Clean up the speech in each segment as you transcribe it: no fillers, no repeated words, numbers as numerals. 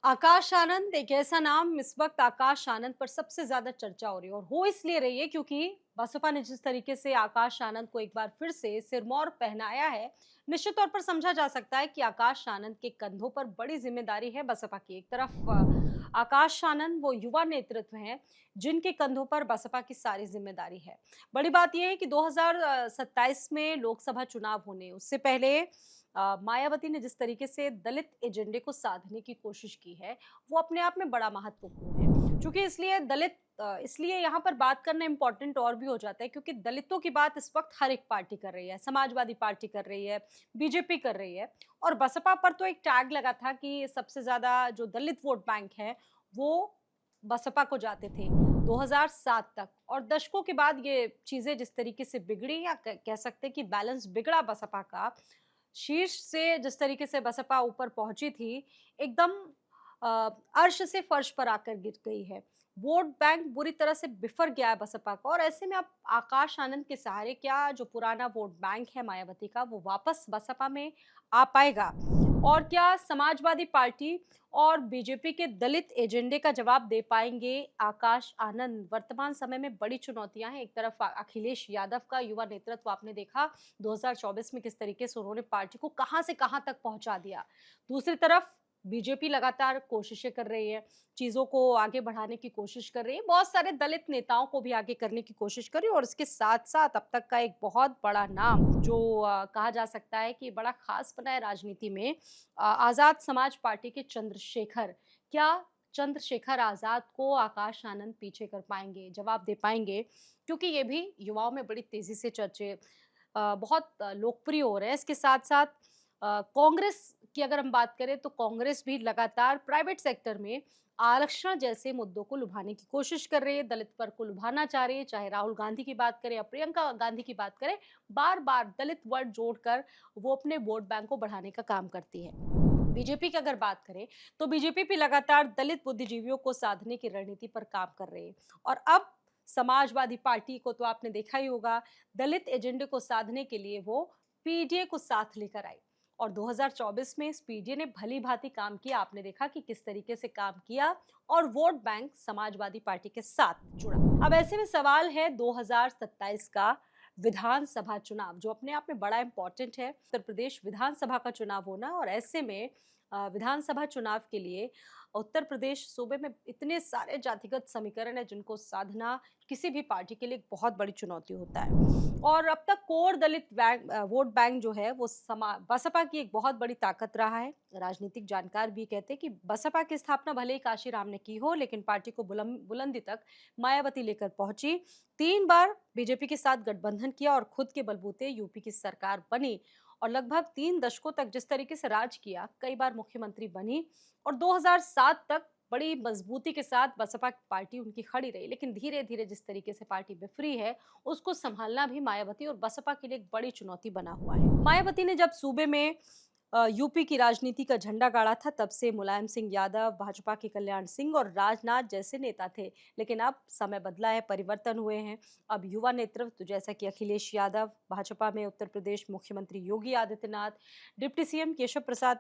आकाश आनंद एक ऐसा नाम इस वक्त आकाश आनंद पर सबसे ज्यादा चर्चा हो रही है और हो इसलिए रही है क्योंकि बसपा ने जिस तरीके से आकाश आनंद को एक बार फिर से सिरमौर पहनाया है। निश्चित तौर पर समझा जा सकता है कि आकाश आनंद के कंधों पर बड़ी जिम्मेदारी है बसपा की। एक तरफ आकाश आनंद वो युवा नेतृत्व हैं जिनके कंधों पर बसपा की सारी जिम्मेदारी है। बड़ी बात यह है कि 2027 में लोकसभा चुनाव होने उससे पहले मायावती ने जिस तरीके से दलित एजेंडे को साधने की कोशिश की है, वो अपने आप में बड़ा महत्वपूर्ण है। चूँकि इसलिए यहाँ पर बात करना इम्पोर्टेंट और भी हो जाता है क्योंकि दलितों की बात इस वक्त हर एक पार्टी कर रही है, समाजवादी पार्टी कर रही है, बीजेपी कर रही है और बसपा पर तो एक टैग लगा था कि सबसे ज़्यादा जो दलित वोट बैंक है, वो बसपा को जाते थे 2007 तक। और दशकों के बाद ये चीज़ें जिस तरीके से बिगड़ी या कह सकते हैं कि बैलेंस बिगड़ा बसपा का, शीर्ष से जिस तरीके से बसपा ऊपर पहुंची थी, एकदम अर्श से फर्श पर आकर गिर गई है। वोट बैंक बुरी तरह से बिफर गया है बसपा का और ऐसे में अब आकाश आनंद के सहारे क्या जो पुराना वोट बैंक है मायावती का वो वापस बसपा में आ पाएगा? और क्या समाजवादी पार्टी और बीजेपी के दलित एजेंडे का जवाब दे पाएंगे आकाश आनंद? वर्तमान समय में बड़ी चुनौतियां हैं। एक तरफ अखिलेश यादव का युवा नेतृत्व आपने देखा 2024 में किस तरीके से उन्होंने पार्टी को कहां से कहां तक पहुंचा दिया। दूसरी तरफ बीजेपी लगातार कोशिशें कर रही है, चीजों को आगे बढ़ाने की कोशिश कर रही है, बहुत सारे दलित नेताओं को भी आगे करने की कोशिश कर रही है और इसके साथ साथ अब तक का एक बहुत बड़ा नाम जो कहा जा सकता है कि बड़ा खास बना है राजनीति में, आजाद समाज पार्टी के चंद्रशेखर। क्या चंद्रशेखर आजाद को आकाश आनंद पीछे कर पाएंगे, जवाब दे पाएंगे? क्योंकि ये भी युवाओं में बड़ी तेजी से चर्चे बहुत लोकप्रिय हो रहे हैं। इसके साथ साथ कांग्रेस की अगर हम बात करें तो कांग्रेस भी लगातार प्राइवेट सेक्टर में आरक्षण जैसे मुद्दों को लुभाने की कोशिश कर रही है, दलित वर्ग को लुभाना चाह रही है। चाहे राहुल गांधी की बात करें या प्रियंका गांधी की बात करें, बार बार दलित वर्ग जोड़कर वो अपने वोट बैंक को बढ़ाने का काम करती है। बीजेपी की अगर बात करें तो बीजेपी भी लगातार दलित बुद्धिजीवियों को साधने की रणनीति पर काम कर रही है और अब समाजवादी पार्टी को तो आपने देखा ही होगा, दलित एजेंडे को साधने के लिए वो पीडीए को साथ लेकर आई और 2024 में इस पीडीए ने भली भांति काम किया। आपने देखा कि किस तरीके से काम किया और वोट बैंक समाजवादी पार्टी के साथ जुड़ा। अब ऐसे में सवाल है 2027 का विधानसभा चुनाव जो अपने आप में बड़ा इंपॉर्टेंट है। उत्तर प्रदेश विधानसभा का चुनाव होना और ऐसे में विधानसभा चुनाव के लिए उत्तर प्रदेश सूबे में इतने सारे जातिगत समीकरण है जिनको साधना किसी भी पार्टी के लिए एक बहुत बड़ी चुनौती होता है। और अब तक कोर दलित वोट बैंक जो है वो बसपा की एक बहुत बड़ी ताकत रहा है। राजनीतिक जानकार भी कहते हैं कि बसपा की स्थापना भले ही काशीराम ने की हो लेकिन पार्टी को बुलंदी तक मायावती लेकर पहुंची। 3 बार बीजेपी के साथ गठबंधन किया और खुद के बलबूते यूपी की सरकार बनी और लगभग 3 दशकों तक जिस तरीके से राज किया, कई बार मुख्यमंत्री बनी और 2007 तक बड़ी मजबूती के साथ बसपा की पार्टी उनकी खड़ी रही। लेकिन धीरे धीरे जिस तरीके से पार्टी बिफरी है, उसको संभालना भी मायावती और बसपा के लिए एक बड़ी चुनौती बना हुआ है। मायावती ने जब सूबे में यूपी की राजनीति का झंडा गाड़ा था, तब से मुलायम सिंह यादव, भाजपा के कल्याण सिंह और राजनाथ जैसे नेता थे। लेकिन अब समय बदला है, परिवर्तन हुए हैं। अब युवा नेतृत्व जैसा कि अखिलेश यादव, भाजपा में उत्तर प्रदेश मुख्यमंत्री योगी आदित्यनाथ, डिप्टी सीएम केशव प्रसाद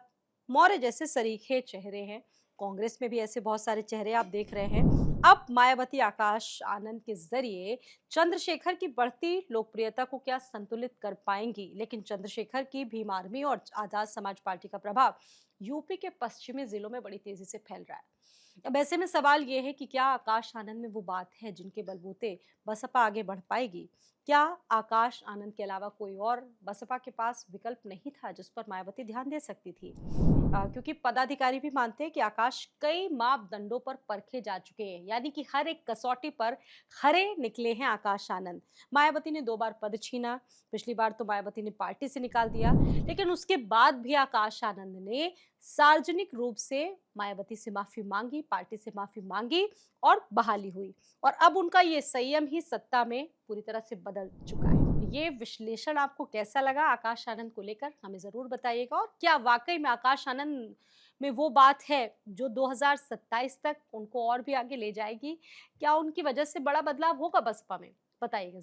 मौर्य जैसे सरीखे चेहरे हैं। कांग्रेस में भी ऐसे बहुत सारे चेहरे आप देख रहे हैं। अब मायावती आकाश आनंद के जरिए चंद्रशेखर की बढ़ती लोकप्रियता को क्या संतुलित कर पाएंगी? लेकिन चंद्रशेखर की भीम आर्मी और आजाद समाज पार्टी का प्रभाव यूपी के पश्चिमी जिलों में बड़ी तेजी से फैल रहा है। अब ऐसे में सवाल ये है कि क्या आकाश आनंद में वो बात है जिनके बलबूते बसपा आगे बढ़ पाएगी? क्या आकाश आनंद के अलावा कोई और बसपा के पास विकल्प नहीं था जिस पर मायावती ध्यान दे सकती थी? क्योंकि पदाधिकारी भी मानते हैं कि आकाश कई मापदंडों पर परखे जा चुके हैं, यानी कि हर एक कसौटी पर खरे निकले हैं आकाश आनंद। मायावती ने 2 बार पद छीना, पिछली बार तो मायावती ने पार्टी से निकाल दिया, लेकिन उसके बाद भी आकाश आनंद ने सार्वजनिक रूप से मायावती से माफी मांगी, पार्टी से माफी मांगी और बहाली हुई और अब उनका ये संयम ही सत्ता में पूरी तरह से बदल चुका है। ये विश्लेषण आपको कैसा लगा आकाश आनंद को लेकर, हमें जरूर बताइएगा। और क्या वाकई में आकाश आनंद में वो बात है जो 2027 तक उनको और भी आगे ले जाएगी? क्या उनकी वजह से बड़ा बदलाव होगा बसपा में? बताइएगा।